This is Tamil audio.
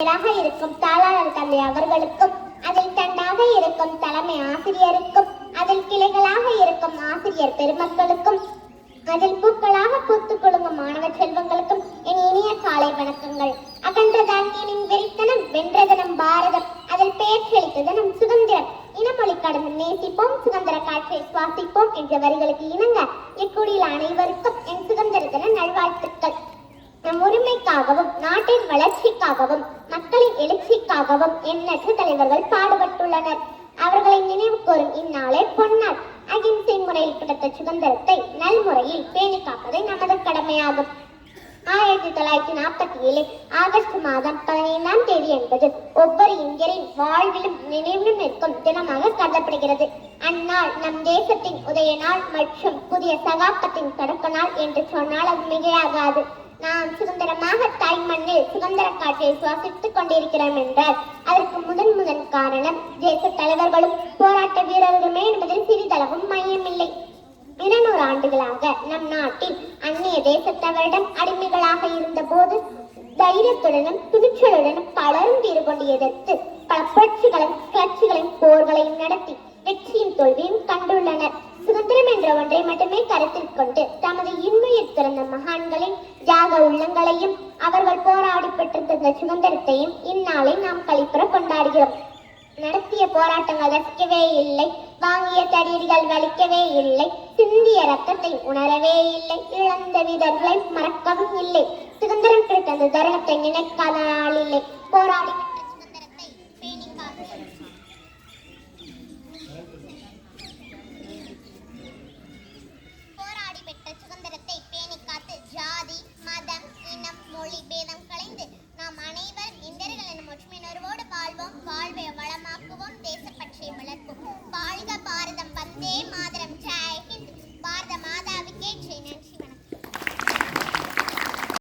இருக்கும் தாளாளர் தந்தை அவர்களுக்கும், அதில் தண்டாக இருக்கும் தலைமை ஆசிரியருக்கும், அதில் கிளைகளாக இருக்கும் ஆசிரியர் பெருமக்களுக்கும், அதில் பூக்களாக பூத்துக் குலுங்கும் மாணவ செல்வங்களுக்கும் என் இனிய காலை வணக்கங்கள். அகன்ற தானியனின் வெறித்தனம் வென்றதனம் பாரதம், அதில் பெயர்ச்செளித்ததனம் சுதந்திரம். இனமொழி கடந்து நேசிப்போம், சுதந்திர காற்றை சுவாசிப்போம் என்ற வரிகளுக்கு இணங்க இக்குடியில் அனைவருக்கும் என் சுதந்திர தின நல்வாழ்த்துக்கள். நம் உரிமைக்காகவும் நாட்டின் வளர்ச்சிக்காகவும் மக்களின் எழுச்சிக்காகவும் எண்ணற்ற தலைவர்கள் பாடுபட்டுள்ளனர். அவர்களை நினைவு கூறும் இந்நாளே பொன்னாள். அகிம்சை முறையில் கிடைத்த சுதந்திரத்தை நல்முறையில் பேணி காப்பதை நமது கடமையாகும். 1947 ஆகஸ்ட் மாதம் 15ஆம் தேதி என்பது ஒவ்வொரு இந்தியரின் வாழ்விலும் நினைவிலும் நிற்கும் தினமாக கருதப்படுகிறது. அந்நாள் நம் தேசத்தின் உதய நாள் மற்றும் புதிய சகாப்தத்தின் தொடக்க நாள் என்று சொன்னால் அது மிகையாகாது. நாம் சுதந்திரமாக தாய்மண்ணில் சுதந்திர காற்றை சுவாசித்துக் கொண்டிருக்கிறோம் என்றால் அதற்கு முதன் காரணம் தேச தலைவர்களும் போராட்ட வீரர்களுமே என்பதில் சிறிதளவும் மையமில்லை. 200 ஆண்டுகளாக நம் நாட்டில் அந்நிய தேசத்தவரிடம் அடிமைகளாக இருந்த போது தைரியத்துடனும் துணிச்சலுடனும் பலரும் வீறு கொண்டு எதிர்த்து பல புரட்சிகளையும் கிளர்ச்சிகளையும் போர்களையும் நடத்தி வெற்றியும் தோல்வியும் கண்டுள்ளனர். சுதந்திரம் என்ற ஒன்றை மட்டுமே கருத்தில் கொண்டு தமது இன்னுயிர் திறந்த மகான்களின் தியாக உள்ளங்களையும் அவர்கள் போராடி பெற்றிருந்த சுதந்திரத்தையும் இந்நாளை நாம் களிப்புற கொண்டாடுகிறோம். நடத்திய போராட்டங்கள் ரசிக்கவே இல்லை, வாங்கிய தடியடிகள் வலிக்கவே இல்லை, சிந்திய ரத்தத்தை உணரவே இல்லை, இழந்த வீரர்களை மறக்கவும் இல்லை. சுதந்திரம் கிடைத்த அந்த தருணத்தை நினைக்காத நாள் இல்லை. போராடி பெற்ற சுதந்திரத்தை பேணி காத்து ஜாதி மதம் இனம் மொழி பேதம் கலைந்து நாம் அனைவரும் இந்தியர்கள் எனும் ஒற்றுமையுணர்வோடு வாழ்வோம். வாழ்வை வளமாக்குவோம், தேசப்பற்றை வளர்ப்போம். வாழ்க பாரதம், வந்தே மாதரம்.